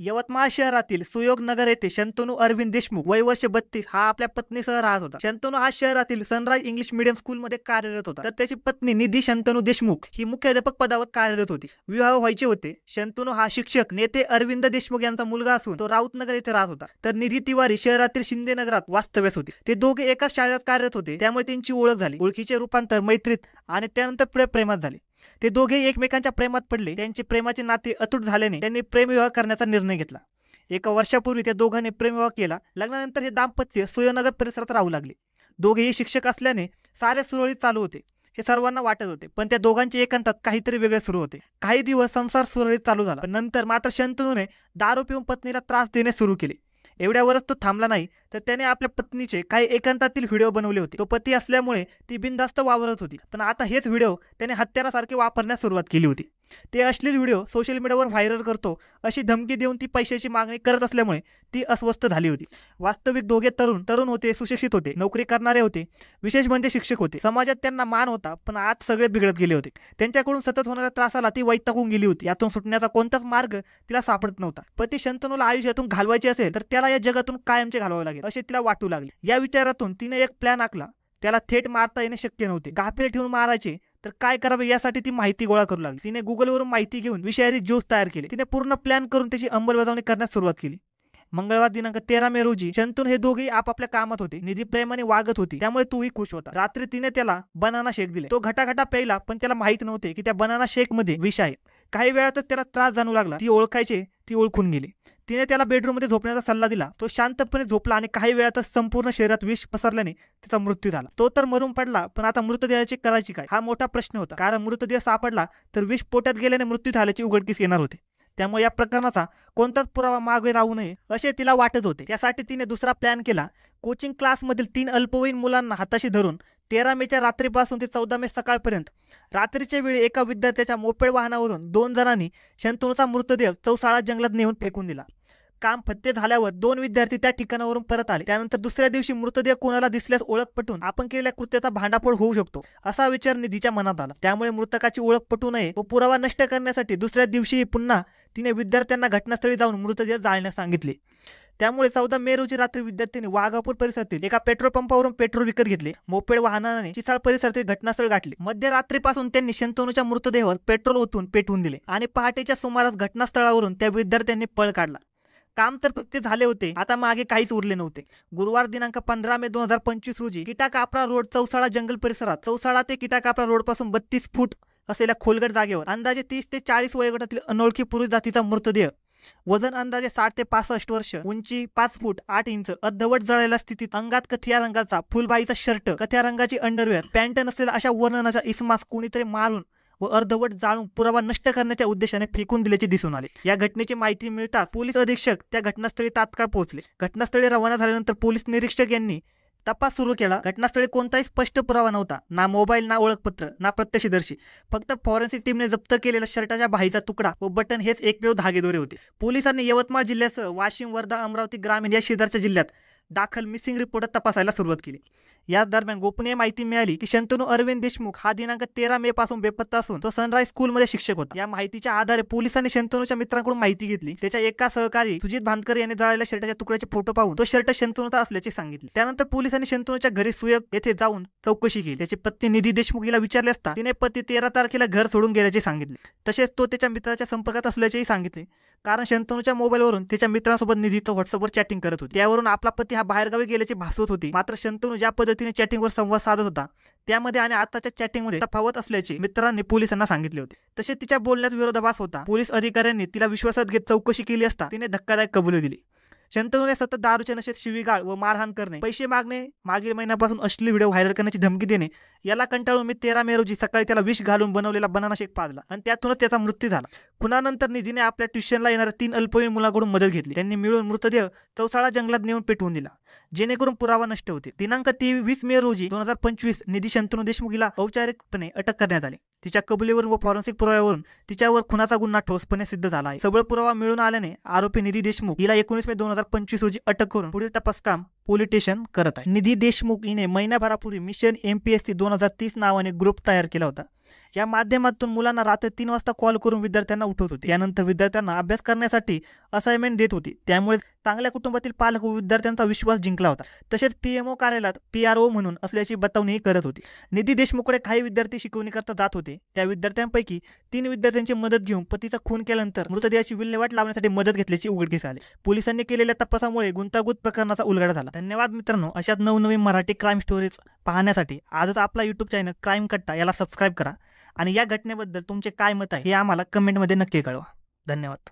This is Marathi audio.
यवतमाळ शहरातील सुयोग नगर येथे शंतनू अरविंद देशमुख वय वर्ष 32 हा आपल्या पत्नीसह राहत होता। शंतनू हा शहरातील सनराइज इंग्लिश मीडियम स्कूलमध्ये कार्यरत होता, तर त्याची पत्नी निधी शंतनू देशमुख ही मुख्याध्यापक पदावर कार्यरत होती। विवाह व्हायचे होते। शंतनू हा शिक्षक नेते अरविंद देशमुख यांचा मुलगा असून तो राऊतनगर येथे राहत होता, तर निधी तिवारी शहरातील शिंदे नगरात वास्तव्यास होती। ते दोघे एकाच शाळेत कार्यरत होते, त्यामुळे त्यांची ओळख झाली। ओळखीचे रूपांतर मैत्रीत आणि त्यानंतर पुढे प्रेमात झाले। ते दोघे एकमेकांच्या प्रेमात पडले। त्यांचे प्रेमाचे नाते अतूट झाल्याने त्यांनी प्रेमविवाह करण्याचा निर्णय घेतला। एका वर्षापूर्वी त्या दोघांनी प्रेमविवाह केला। लग्नानंतर हे दाम्पत्य सुयोनगर परिसरात राहू लागले। दोघेही शिक्षक असल्याने सारे सुरळीत चालू होते हे सर्वांना वाटत होते, पण त्या दोघांच्या एकांतात काहीतरी वेगळे सुरू होते। काही दिवस संसार सुरळीत चालू झाला, पण नंतर मात्र शंतनूने दारू पिऊन पत्नीला त्रास देणे सुरू केले। एवढ्यावरच तो थांबला नाही, तर त्याने आपल्या पत्नीचे काही एकांतातील व्हिडिओ बनवले होते। तो पती असल्यामुळे ती बिनधास्त वावरत होती, पण आता हेच व्हिडिओ त्याने हत्यारासारखे वापरण्यास सुरुवात केली होती। ते अश्लील व्हिडिओ सोशल मीडियावर व्हायरल करतो अशी धमकी देऊन ती पैशाची मागणी करत असल्यामुळे ती अस्वस्थ झाली होती। वास्तविक दोघे तरुण होते, सुशिक्षित होते, नोकरी करणारे होते, विशेष म्हणजे शिक्षक होते। समाजात त्यांना मान होता, पण आज सगळे बिघडत गेले होते। त्यांच्याकडून सतत होणाऱ्या त्रासाला ती वैतागून गेली होती। यातून सुटण्याचा कोणताच मार्ग तिला सापडत नव्हता। पती शंतनूला आयुष्यातून घालवायचे असेल तर त्याला या जगातून कायमचे घालवावे लागेल असे तिला वाटू लागले। या विचारातून तिने एक प्लॅन आखला। त्याला थेट मारता येणे शक्य नव्हते, गाफील ठेवून मारायचे तर काय करावे यासाठी ती माहिती गोळा करू लागली। तिने गुगलवरून माहिती घेऊन विषारी ज्यूस तयार केले। तिने पूर्ण प्लॅन करून त्याची अंमलबजावणी करण्यास सुरुवात केली। मंगळवार दिनांक 13 मे रोजी शंतनू हे दोघेही आपापल्या कामात होते। निधी प्रेमाने वागत होती, त्यामुळे तोही खुश होता। रात्री तिने त्याला बनाना शेक दिले। तो घटाघटा प्यायला, पण त्याला माहित नव्हते की त्या बनाना शेक मध्ये विष आहे। काही वेळातच त्याला त्रास जाणू लागला। ती ओळखायचे ती ओळखून गेली। तिने त्याला बेडरूम मध्ये झोपण्याचा सल्ला दिला। तो शांतपणे झोपला आणि काही वेळातच संपूर्ण शरीरात विष पसरल्याने त्याचा मृत्यू झाला। तो तर मरून पडला, पण आता मृतदेहाची करायची काय हा मोठा प्रश्न होता, कारण मृतदेह सापडला तर विष पोटात गेल्याने मृत्यू झाल्याची उघडकीस येणार होते। त्यामुळे या प्रकरणाचा कोणताच पुरावा मागे राहू नये असे तिला वाटत होते। त्यासाठी तिने दुसरा प्लॅन केला। कोचिंग क्लासमधील 3 अल्पवयीन मुलांना हाताशी धरून 13 मेच्या रात्रीपासून ते 14 मे सकाळपर्यंत रात्रीच्या वेळी एका विद्यार्थ्याच्या मोपेड वाहनावरून 2 जणांनी शंतनूचा मृतदेह चौसाळा जंगलात नेऊन फेकून दिला। काम फत्ते झाल्यावर 2 विद्यार्थी त्या ठिकाणावरून परत आले। त्यानंतर दुसऱ्या दिवशी मृतदेह कोणाला दिसल्यास ओळख पटून आपण केलेल्या कृत्याचा भांडाफोड होऊ शकतो असा विचार निधीच्या मनात आला। त्यामुळे मृतकाची ओळख पटू नये व पुरावा नष्ट करण्यासाठी दुसऱ्या दिवशी पुन्हा तिने विद्यार्थ्यांना घटनास्थळी जाऊन मृतदेह जाळण्यास सांगितले। त्यामुळे 14 मे रोजी रात्री विद्यार्थ्यांनी वाघापूर परिसरातील एका पेट्रोल पंपावरून पेट्रोल विकत घेतले। मोपेड वाहनाने चिसाळ परिसरातील घटनास्थळ गाठले। मध्यरात्रीपासून त्यांनी शंतनूच्या मृतदेहावर पेट्रोल ओतून पेटवून दिले आणि पहाटेच्या सुमारास घटनास्थळावरून त्या विद्यार्थ्यांनी पळ काढला। काम तर फक्त झाले होते, आता मागे काहीच उरले नव्हते। गुरुवार दिनांक 15 मे 2025 रोजी किटाकापरा रोड चौसाळा जंगल परिसरात चौसाळा ते किटाकापरा रोड पासून 32 फूट असलेल्या खोलगट जागेवर अंदाजे 30 ते 40 वयोगटातील अनोळखी पुरुष जातीचा मृतदेह, वजन अंदाजे 60 ते 65 वर्ष, उंची 5 फूट 8 इंच, अर्धवट जळलेल्या स्थितीत, अंगात कथिया रंगाचा फुलबाईचा शर्ट, कथिया रंगाची अंडरवेअर, पॅन्ट नसलेला अशा वर्णनाच्या इसमास कोणीतरी मारून व अर्धवट जाळून पुरावा नष्ट करण्याच्या उद्देशाने फेकून दिल्याचे दिसून आले। या घटनेची माहिती मिळताच पोलीस अधीक्षक त्या घटनास्थळी तात्काळ पोहोचले। घटनास्थळी रवाना झाल्यानंतर पोलीस निरीक्षक यांनी तपास सुरू केला। घटनास्थळी कोणताही स्पष्ट पुरावा नव्हता, ना मोबाईल, ना ओळखपत्र, ना प्रत्यक्षदर्शी। फक्त फॉरेन्सिक टीमने जप्त केलेला शर्टाच्या बाहीचा तुकडा व बटन हेच एकमेव धागेदोरे होते। पोलिसांनी यवतमाळ जिल्ह्यासह वाशिम, वर्धा, अमरावती ग्रामीण या शेजारच्या जिल्ह्यात दाखल मिसिंग रिपोर्ट तपासायला सुरुवात केली। याच दरम्यान गोपनीय माहिती मिळाली की शंतनू अरविंद देशमुख हा दिनांक 13 मे पासून बेपत्ता असून तो सनराइज स्कूलमध्ये शिक्षक होता। या माहितीच्या आधारे पोलिसांनी शंतनूच्या मित्रांकडून माहिती घेतली। त्याच्या एका सहकारी सुजित भानकर याने जळालेल्या शर्टाच्या तुकड्याचे फोटो पाहून तो शर्ट शंतनूचा असल्याचे सांगितले। त्यानंतर पोलिसांनी शंतनूच्या घरी सुयोग येथे जाऊन चौकशी केली। त्याची पत्नी निधी देशमुख हिला विचारले असता तिने पती 13 तारखेला घर सोडून गेल्याचे सांगितले। तसेच तो त्याच्या मित्राच्या संपर्कात असल्याचेही सांगितले, कारण शंतनूच्या मोबाईलवरून त्याच्या मित्रांसोबत निधीचं व्हॉट्सअपवर चॅटिंग करत होती। त्यावरून आपला पती हा बाहेरगावी गेल्याचे भासवत होती। मात्र शंतनू ज्या पद्धतीने चॅटिंगवर संवाद साधत होता त्यामध्ये आणि आताच्या चॅटिंगमध्ये तफावत असल्याचे मित्रांनी पोलिसांना सांगितले होते। तसेच तिच्या बोलण्यात विरोधाभास होता। पोलीस अधिकाऱ्यांनी तिला विश्वासात घेत चौकशी केली असता तिने धक्कादायक कबुली दिली। शंतनूने सतत दारूच्या नशेत शिवीगाळ व मारहाण करणे, पैसे मागणे, मागील महिन्यापासून अश्लील व्हिडिओ व्हायरल करण्याची धमकी देणे याला कंटाळून मी 13 मे रोजी सकाळी त्याला विष घालून बनवलेला बनाना शेक पाजला आणि त्यातूनच त्याचा मृत्यू झाला। खुनानंतर निधीने आपल्या ट्युशनला येणाऱ्या 3 अल्पवयीन मुलांकडून मदत घेतली। त्यांनी मिळून मृतदेह चौसाळा जंगलात नेऊन पेटवून दिला, जेणेकरून पुरावा नष्ट होते। दिनांक 23 मे रोजी 2025 निधी शंतनू देशमुख हिला औपचारिकपणे अटक करण्यात आली। तिच्या कबुलीवरून व फॉरेन्सिक पुराव्यावरून तिच्यावर खुनाचा गुन्हा ठोसपणे सिद्ध झाला आहे। सबळ पुरावा मिळून आल्याने आरोपी निधी देशमुख हिला 19 मे 2025 रोजी अटक करून पुढील तपास काम पोलिटिशियन करत आहे। निधी देशमुख हिने महिन्याभरापूर्वी मिशन MPSC 2030 नावाने ग्रुप तयार केला होता। या माध्यमातून मुलांना रात्री 3 वाजता कॉल करून विद्यार्थ्यांना उठवत होती। त्यानंतर विद्यार्थ्यांना अभ्यास करण्यासाठी असाइनमेंट देत होती। त्यामुळे चांगल्या कुटुंबातील पालक व विद्यार्थ्यांचा विश्वास जिंकला होता। तसेच PMO कार्यालयात PRO म्हणून असल्याची बतावणी करत होती। निधी देशमुखकडे काही विद्यार्थी शिकवणीकरता जात होते। त्या विद्यार्थ्यांपैकी 3 विद्यार्थ्यांची मदत घेऊन पतीचा खून केल्यानंतर मृतदेहाची विल्हेवाट लावण्यासाठी मदत घेतल्याची उघडकीस आली। पोलिसांनी केलेल्या तपासामुळे गुंतागुंत प्रकरणाचा उलगडा झाला। धन्यवाद मित्रांनो, अशाच नवनवीन मराठी क्राईम स्टोरीज पाहण्यासाठी आजच आपला YouTube चॅनल क्राईम कट्टा याला सबस्क्राईब करा आणि या घटनेबद्दल तुमचे काय मत आहे हे आम्हाला कमेंटमध्ये नक्की कळवा। धन्यवाद।